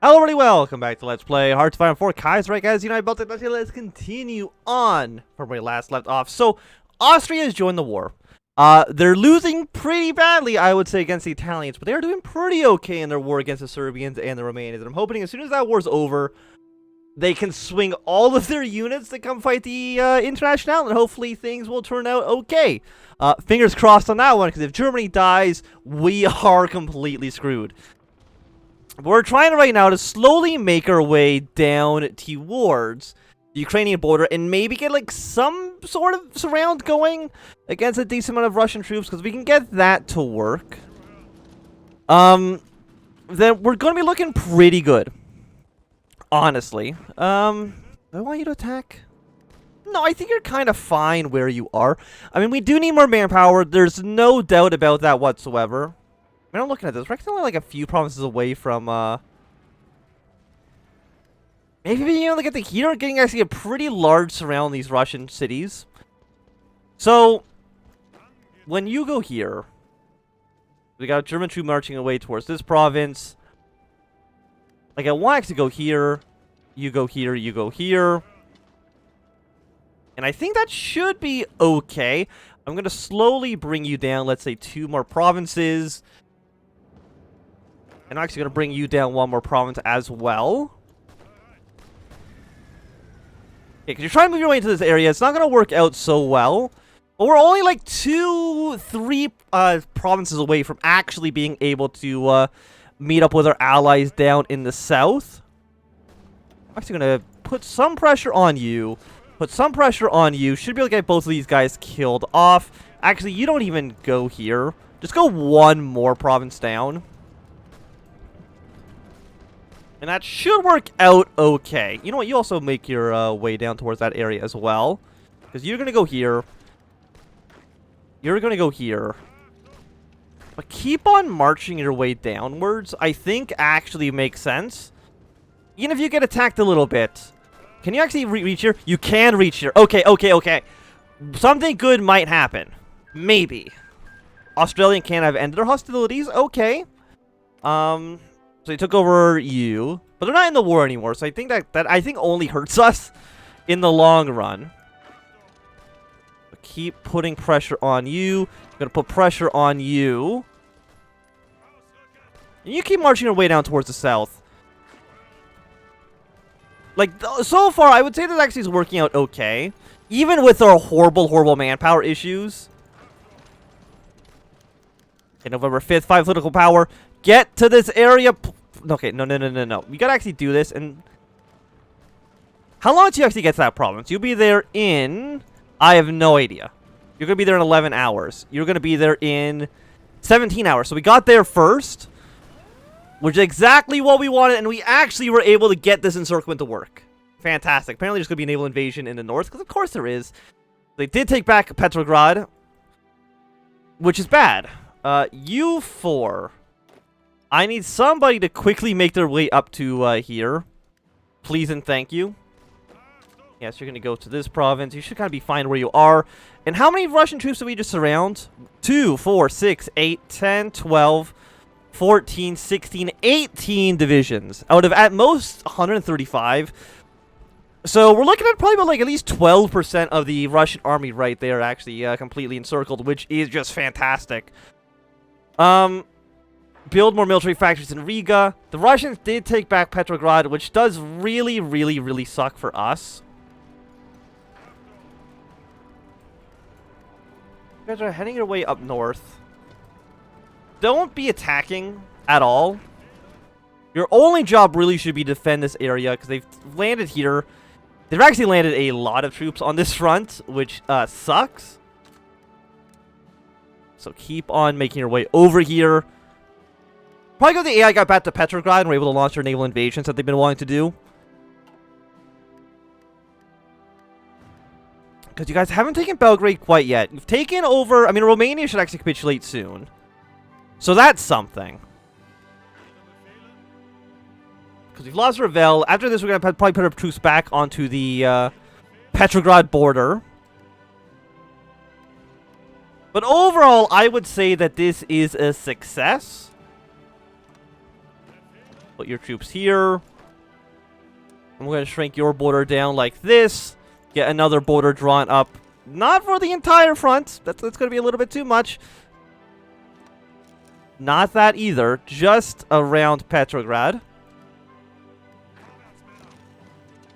Hello everybody, welcome back to Let's Play Hearts of Iron 4 Kaiserreich as United Baltic Duchy. Let's continue on from where we last left off. So, Austria has joined the war. They're losing pretty badly, I would say, against the Italians, but they're doing pretty okay in their war against the Serbians and the Romanians. And I'm hoping as soon as that war's over, they can swing all of their units to come fight the International, and hopefully things will turn out okay. Fingers crossed on that one, because if Germany dies, we are completely screwed. We're trying right now to slowly make our way down towards the Ukrainian border and maybe get like some sort of surround going against a decent amount of Russian troops, because we can get that to work. Then we're going to be looking pretty good. Honestly. Do I want you to attack? No, I think you're kind of fine where you are. I mean, we do need more manpower. There's no doubt about that whatsoever. I mean, I'm looking at this. We're actually only like a few provinces away from, maybe being able to get to here, getting actually a pretty large surround these Russian cities. So, when you go here, we got a German troop marching away towards this province. Like, I want to go here, you go here, you go here. And I think that should be okay. I'm going to slowly bring you down, let's say, 2 more provinces. And I'm actually going to bring you down 1 more province as well. Okay, because you're trying to move your way into this area. It's not going to work out so well. But we're only like 2-3 provinces away from actually being able to meet up with our allies down in the south. I'm actually going to put some pressure on you. Put some pressure on you. Should be able to get both of these guys killed off. Actually, you don't even go here. Just go 1 more province down. And that should work out okay. You know what? You also make your way down towards that area as well. Because you're going to go here. You're going to go here. But keep on marching your way downwards. I think actually makes sense. Even if you get attacked a little bit. Can you actually reach here? You can reach here. Okay, okay, okay. Something good might happen. Maybe. Australia and Canada have ended their hostilities. Okay. So they took over you, but they're not in the war anymore. So I think that I think only hurts us in the long run. But keep putting pressure on you. I'm gonna put pressure on you. And you keep marching your way down towards the south. Like so far, I would say this actually is working out okay, even with our horrible manpower issues. Okay, November 5th, 5 political power. Get to this area. Okay, no. We gotta actually do this. And how long do you actually get to that province? You'll be there in... I have no idea. You're gonna be there in 11 hours. You're gonna be there in 17 hours. So we got there first, which is exactly what we wanted. And we actually were able to get this encirclement to work. Fantastic. Apparently there's gonna be a naval invasion in the north, because of course there is. They did take back Petrograd, which is bad. You 4. I need somebody to quickly make their way up to here. Please and thank you. Yes, you're going to go to this province. You should kind of be fine where you are. And how many Russian troops did we just surround? 2, 4, 6, 8, 10, 12, 14, 16, 18 divisions. Out of at most 135. So we're looking at probably about like at least 12% of the Russian army right there actually completely encircled, which is just fantastic. Build more military factories in Riga. The Russians did take back Petrograd, which does really suck for us. You guys are heading your way up north. Don't be attacking at all. Your only job really should be to defend this area, because they've landed here. They've actually landed a lot of troops on this front, which sucks. So keep on making your way over here. Probably because the AI got back to Petrograd and were able to launch their naval invasions that they've been wanting to do. Because you guys haven't taken Belgrade quite yet. You've taken over... I mean, Romania should actually capitulate soon. So that's something. Because we've lost Ravel. After this, we're going to probably put our troops back onto the Petrograd border. But overall, I would say that this is a success. Put your troops here. I'm going to shrink your border down like this. Get another border drawn up. Not for the entire front. That's going to be a little bit too much. Not that either. Just around Petrograd.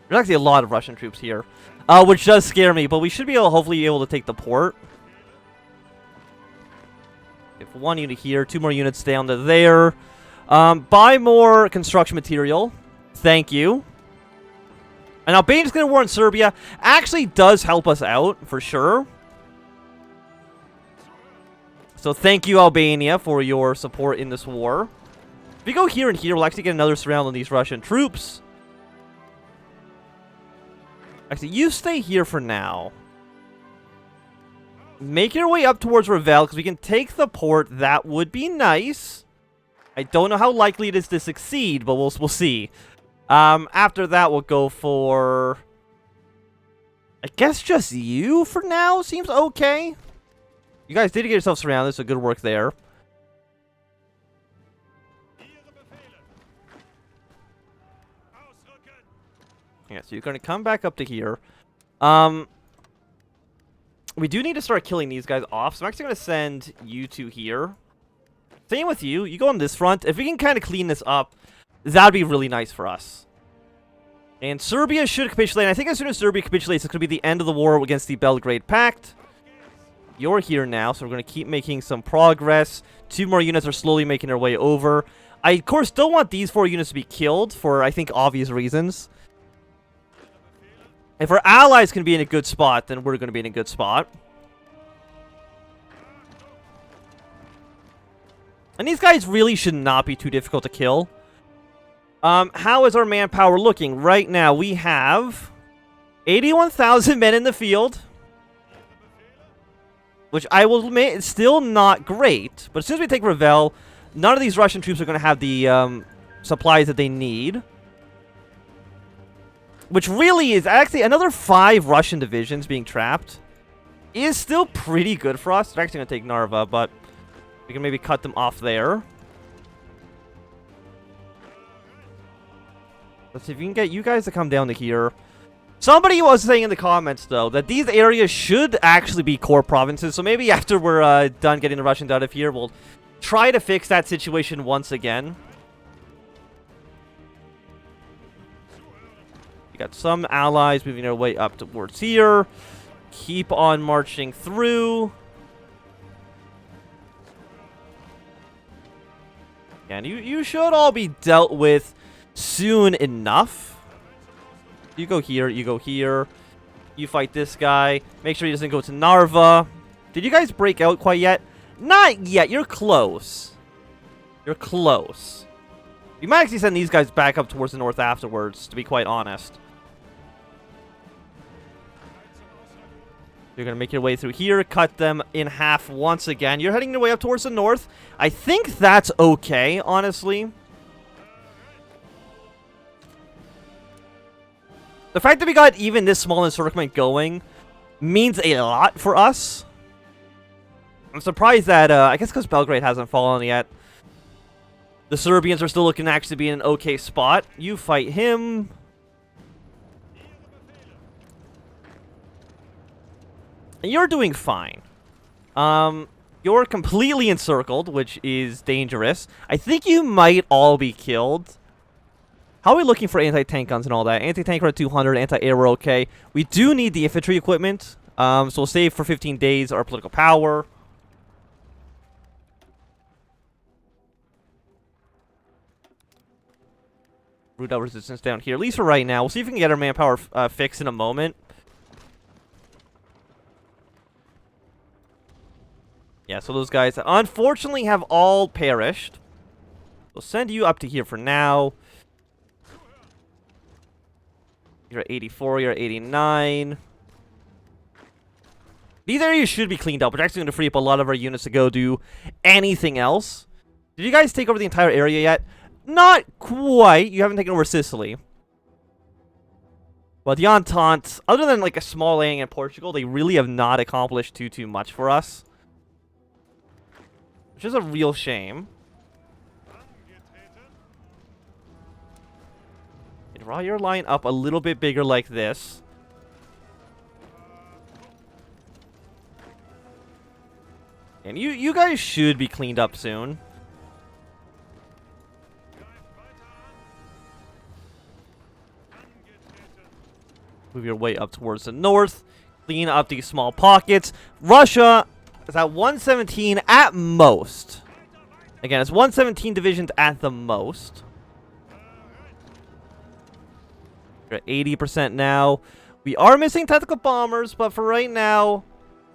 There's actually a lot of Russian troops here. Which does scare me. But we should be hopefully be able to take the port. If one unit here, 2 more units down to there. Buy more construction material. Thank you. And Albania's going to war in Serbia. Actually does help us out, for sure. So thank you, Albania, for your support in this war. If we go here and here, we'll actually get another surround on these Russian troops. Actually, you stay here for now. Make your way up towards Revel, because we can take the port. That would be nice. I don't know how likely it is to succeed, but we'll see. After that, we'll go for... I guess just you for now seems okay. You guys did get yourself surrounded, so good work there. Yeah, so you're going to come back up to here. We do need to start killing these guys off, so I'm actually going to send you two here. Same with you. You go on this front. If we can kind of clean this up, that would be really nice for us. And Serbia should capitulate. I think as soon as Serbia capitulates, it's going to be the end of the war against the Belgrade Pact. You're here now, so we're going to keep making some progress. 2 more units are slowly making their way over. I, of course, don't want these 4 units to be killed for, I think, obvious reasons. If our allies can be in a good spot, then we're going to be in a good spot. And these guys really should not be too difficult to kill. How is our manpower looking? Right now, we have 81,000 men in the field. Which I will admit is still not great. But as soon as we take Revel, none of these Russian troops are going to have the supplies that they need. Which really is actually another 5 Russian divisions being trapped. Is still pretty good for us. They're actually going to take Narva, but we can maybe cut them off there. Let's see if we can get you guys to come down to here. Somebody was saying in the comments, though, that these areas should actually be core provinces. So maybe after we're done getting the Russians out of here, we'll try to fix that situation once again. You got some allies moving their way up towards here. Keep on marching through. And you should all be dealt with soon enough. You go here, you go here. You fight this guy. Make sure he doesn't go to Narva. Did you guys break out quite yet? Not yet. You're close. You're close. You might actually send these guys back up towards the north afterwards, to be quite honest. You're going to make your way through here, cut them in half once again. You're heading your way up towards the north. I think that's okay, honestly. The fact that we got even this small encirclement going means a lot for us. I'm surprised that, I guess because Belgrade hasn't fallen yet, the Serbians are still looking to actually be in an okay spot. You fight him. And you're doing fine. You're completely encircled, which is dangerous. I think you might all be killed. How are we looking for anti-tank guns and all that? Anti-tank we're at 200, anti-air we're okay. We do need the infantry equipment. So we'll save for 15 days our political power. Root out resistance down here, at least for right now. We'll see if we can get our manpower fixed in a moment. Yeah, so those guys unfortunately have all perished. We'll send you up to here for now. You're at 84, you're at 89. These areas should be cleaned up. We're actually going to free up a lot of our units to go do anything else. Did you guys take over the entire area yet? Not quite. You haven't taken over Sicily. Well, the Entente, other than like a small landing in Portugal, they really have not accomplished too much for us. Which is a real shame. Draw your line up a little bit bigger like this. And you guys should be cleaned up soon. Move your way up towards the north. Clean up these small pockets. Russia is at 117 at most. Again, it's 117 divisions at the most. We're at 80% now. We are missing tactical bombers, but for right now,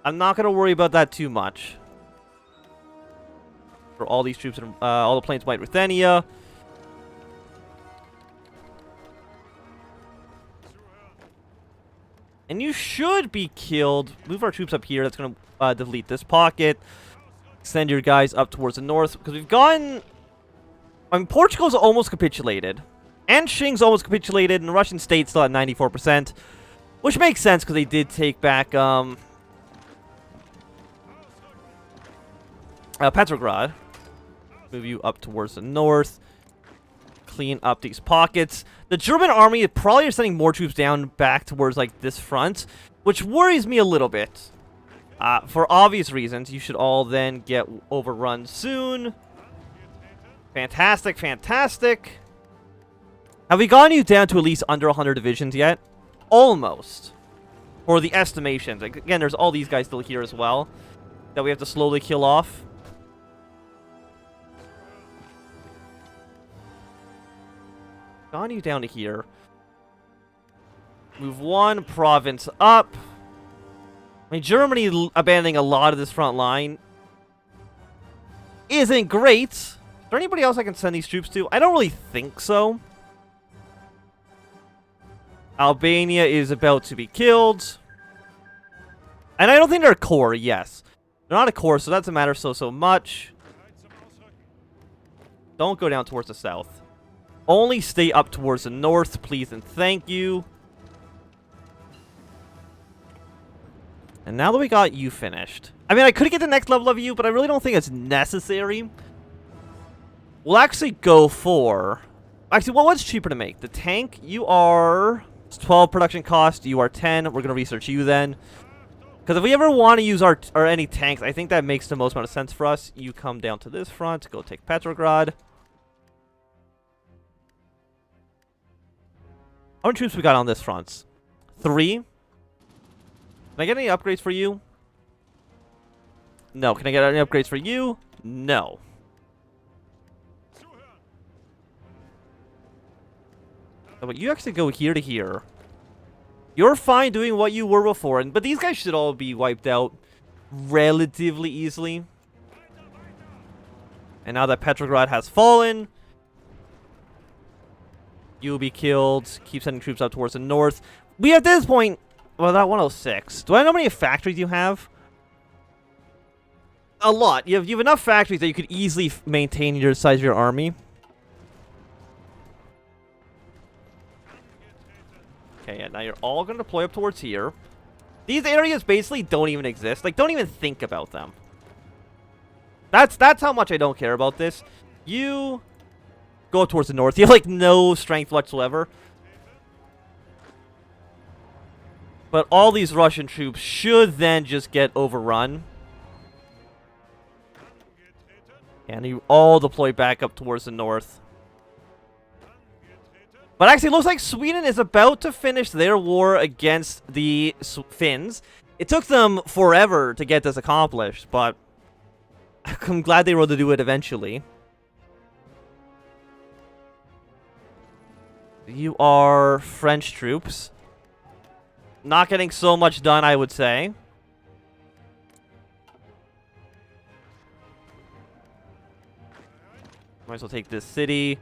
I'm not going to worry about that too much. For all these troops, all the planes, White Ruthenia. And you should be killed. Move our troops up here. That's going to delete this pocket. Send your guys up towards the north. Because we've gotten... I mean, Portugal's almost capitulated. And Qing's almost capitulated. And the Russian state's still at 94%. Which makes sense because they did take back Petrograd. Move you up towards the north. Clean up these pockets. The German army probably is sending more troops down back towards like this front, which worries me a little bit. For obvious reasons, you should all then get overrun soon. Fantastic, fantastic. Have we gotten you down to at least under 100 divisions yet? Almost. For the estimations. Like, again, there's all these guys still here as well that we have to slowly kill off. Gotten you down to here. Move one province up. I mean, Germany abandoning a lot of this front line isn't great. Is there anybody else I can send these troops to? I don't really think so. Albania is about to be killed. And I don't think they're a core, yes. They're not a core, so that doesn't matter so much. Don't go down towards the south. Only stay up towards the north, please and thank you. And now that we got you finished. I mean, I could get the next level of you, but I really don't think it's necessary. We'll actually go for... Actually, well, what's cheaper to make? The tank, you are... It's 12 production cost, you are 10. We're going to research you then. Because if we ever want to use our any tanks, I think that makes the most amount of sense for us. You come down to this front, go take Petrograd. How many troops we got on this front? 3. Can I get any upgrades for you? No. Can I get any upgrades for you? No. Oh, but you actually go here to here. You're fine doing what you were before, but these guys should all be wiped out relatively easily. And now that Petrograd has fallen, you'll be killed. Keep sending troops up towards the north. We at this point, well, that 106. Do I know how many factories you have? A lot. You have enough factories that you could easily maintain your size of your army. Okay, yeah, now you're all going to deploy up towards here. These areas basically don't even exist. Like, don't even think about them. That's how much I don't care about this. You go towards the north. You have, like, no strength whatsoever. But all these Russian troops should then just get overrun. And you all deploy back up towards the north. But actually, it looks like Sweden is about to finish their war against the Finns. It took them forever to get this accomplished, but I'm glad they were able to do it eventually. You are French troops. Not getting so much done, I would say. Might as well take this city.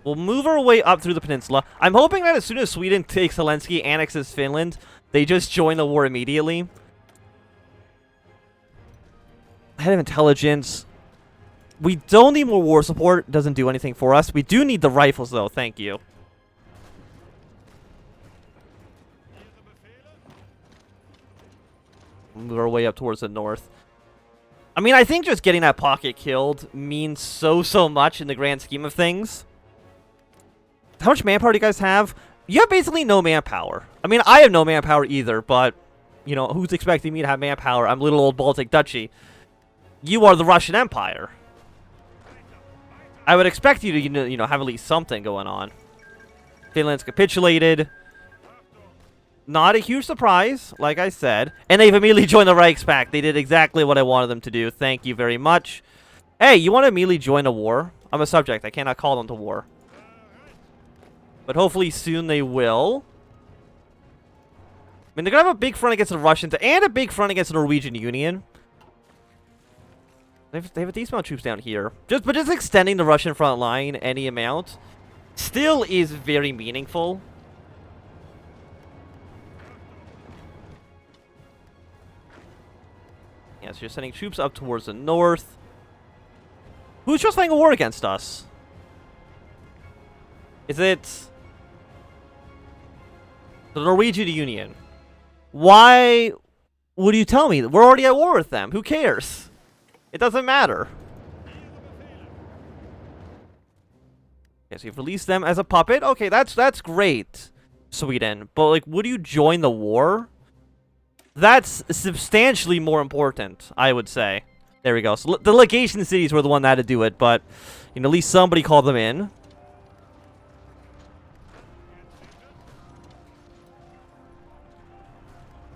We'll move our way up through the peninsula. I'm hoping that as soon as Sweden takes Zelensky, annexes Finland, they just join the war immediately. Head of intelligence. We don't need more war support. Doesn't do anything for us. We do need the rifles, though. Thank you. Move our way up towards the north. I mean, I think just getting that pocket killed means so much in the grand scheme of things. How much manpower do you guys have? You have basically no manpower. I mean, I have no manpower either, but, you know, who's expecting me to have manpower? I'm little old Baltic Duchy. You are the Russian Empire. I would expect you to, you know, have at least something going on. Finland's capitulated. Not a huge surprise, like I said. And they've immediately joined the Reichspakt. They did exactly what I wanted them to do. Thank you very much. Hey, you want to immediately join a war? I'm a subject. I cannot call them to war. But hopefully soon they will. I mean, they're going to have a big front against the Russians and a big front against the Norwegian Union. They have a decent amount of troops down here. But just extending the Russian front line any amount still is very meaningful. Yeah, so you're sending troops up towards the north. Who's just fighting a war against us? Is it the Norwegian Union? Why would you tell me? We're already at war with them. Who cares? It doesn't matter. Okay, so you've released them as a puppet. Okay, that's great, Sweden. But, like, would you join the war? That's substantially more important, I would say. There we go. So the legation cities were the one that had to do it, but, you know, at least somebody called them in.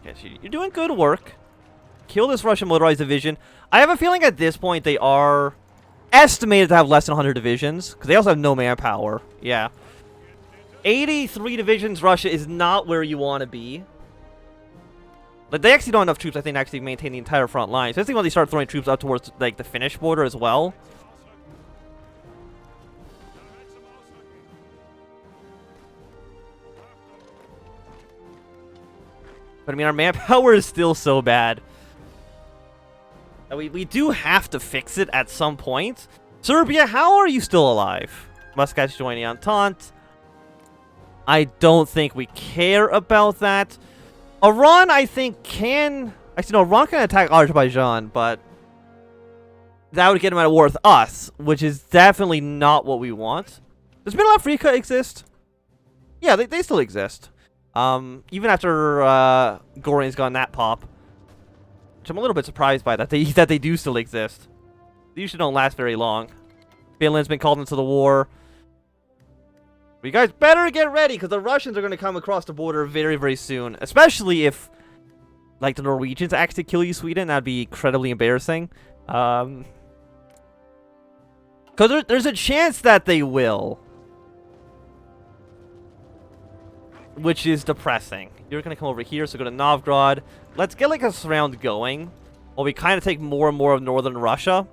Okay, so you're doing good work. Kill this Russian motorized division. I have a feeling at this point they are estimated to have less than 100 divisions, because they also have no manpower. Yeah. 83 divisions Russia is not where you want to be. But they actually don't have enough troops, I think, to actually maintain the entire front line. Especially when they start throwing troops up towards, like, the Finnish border as well. But, I mean, our manpower is still so bad. We do have to fix it at some point. Serbia, how are you still alive? Muscat's joining the Entente. I don't think we care about that. Iran, I think, can... Actually, no, Iran can attack Azerbaijan, but that would get them out of war with us, which is definitely not what we want. Does Middle Africa exist? Yeah, they still exist. Even after Goring's gotten that pop. Which I'm a little bit surprised by that they do still exist. They usually don't last very long. Finland's been called into the war. But you guys better get ready, because the Russians are going to come across the border very, very soon. Especially if, like, the Norwegians actually kill you, Sweden. That'd be incredibly embarrassing. Because there's a chance that they will. Which is depressing. You're going to come over here, so go to Novgorod. Let's get, like, a surround going. While we kind of take more and more of northern Russia.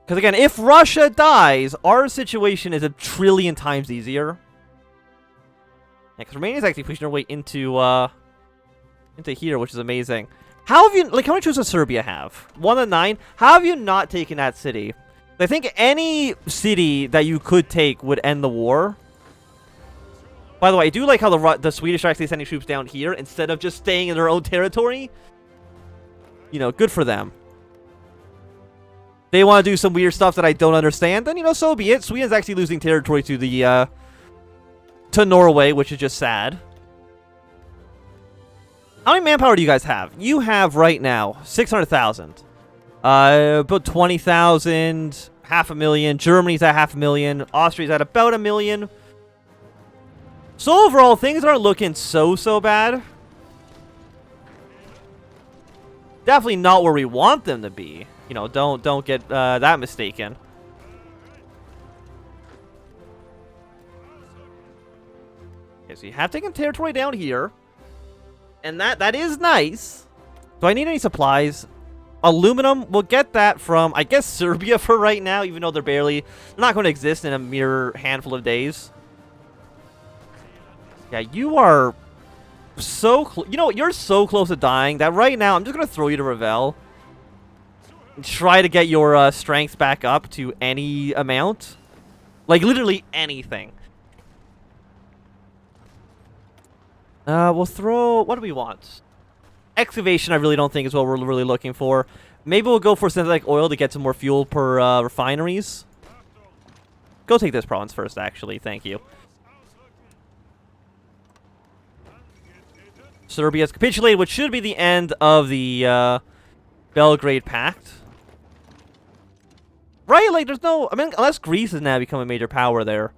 Because, again, if Russia dies, our situation is a trillion times easier. Yeah, because Romania's actually pushing their way into here, which is amazing. How have you, like, how many troops does Serbia have? 1 of 9? How have you not taken that city? I think any city that you could take would end the war. By the way, I do like how the Swedish are actually sending troops down here instead of just staying in their own territory. You know, good for them. They want to do some weird stuff that I don't understand, then, you know, so be it. Sweden's actually losing territory to the, to Norway, which is just sad. How many manpower do you guys have? You have, right now, 600,000. About 20,000, 500,000. Germany's at 500,000. Austria's at about 1 million. So overall, things aren't looking so bad. Definitely not where we want them to be. You know, don't get that mistaken. Okay, so you have taken territory down here. And that is nice. Do I need any supplies? Aluminum, we'll get that from, I guess, Serbia for right now, even though they're not going to exist in a mere handful of days. Yeah, you are so close. You know, you're so close to dying that right now I'm just going to throw you to Revel. And try to get your strength back up to any amount. Like, literally anything. We'll throw... What do we want? Excavation I really don't think is what we're really looking for. Maybe we'll go for synthetic oil to get some more fuel per refineries. Go take this province first, actually. Thank you. Serbia's capitulated, which should be the end of the Belgrade Pact. Right? Like, there's no... I mean, unless Greece has now become a major power there.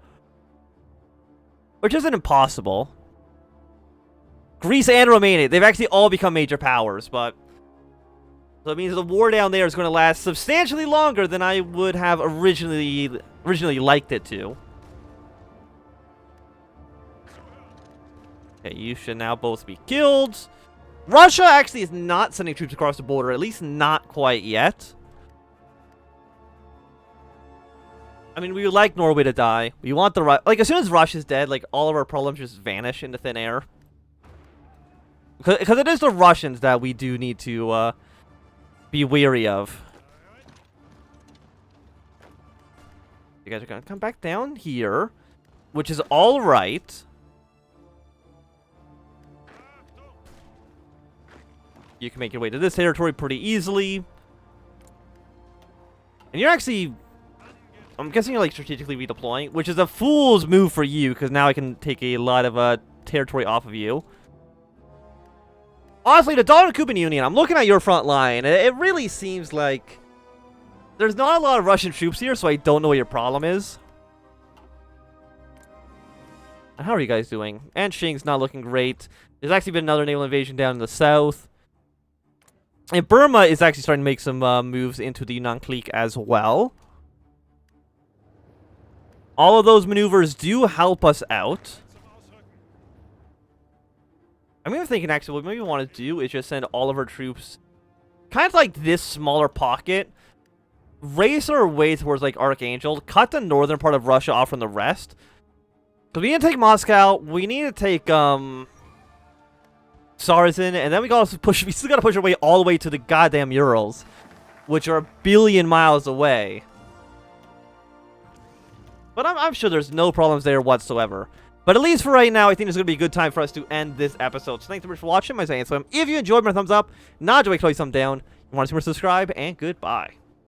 Which isn't impossible. Greece and Romania, they've actually all become major powers, but... So it means the war down there is going to last substantially longer than I would have originally liked it to. Okay, you should now both be killed. Russia actually is not sending troops across the border, at least not quite yet. I mean, we would like Norway to die. We want the... Like, as soon as Russia's dead, like, all of our problems just vanish into thin air. Because it is the Russians that we do need to be wary of. You guys are going to come back down here, which is all right. You can make your way to this territory pretty easily. And you're actually... I'm guessing you're, like, strategically redeploying, which is a fool's move for you, because now I can take a lot of territory off of you. Honestly, the Donner-Kuban Union, I'm looking at your front line. It really seems like there's not a lot of Russian troops here, so I don't know what your problem is. And how are you guys doing? And Qing's not looking great. There's actually been another naval invasion down in the south. And Burma is actually starting to make some moves into the Yunnan clique as well. All of those maneuvers do help us out. I'm even thinking, actually, what maybe we want to do is just send all of our troops kind of like this smaller pocket, race our way towards, like, Archangel, cut the northern part of Russia off from the rest. Because we need to take Moscow, we need to take, Tsaristen, and then we still gotta push our way all the way to the goddamn Urals, which are 1 billion miles away. But I'm sure there's no problems there whatsoever. But at least for right now, I think it's going to be a good time for us to end this episode. So thanks so much for watching. My name is Swim. If you enjoyed, my thumbs up. Not enjoy, thumb down. You want to see more, subscribe, and goodbye.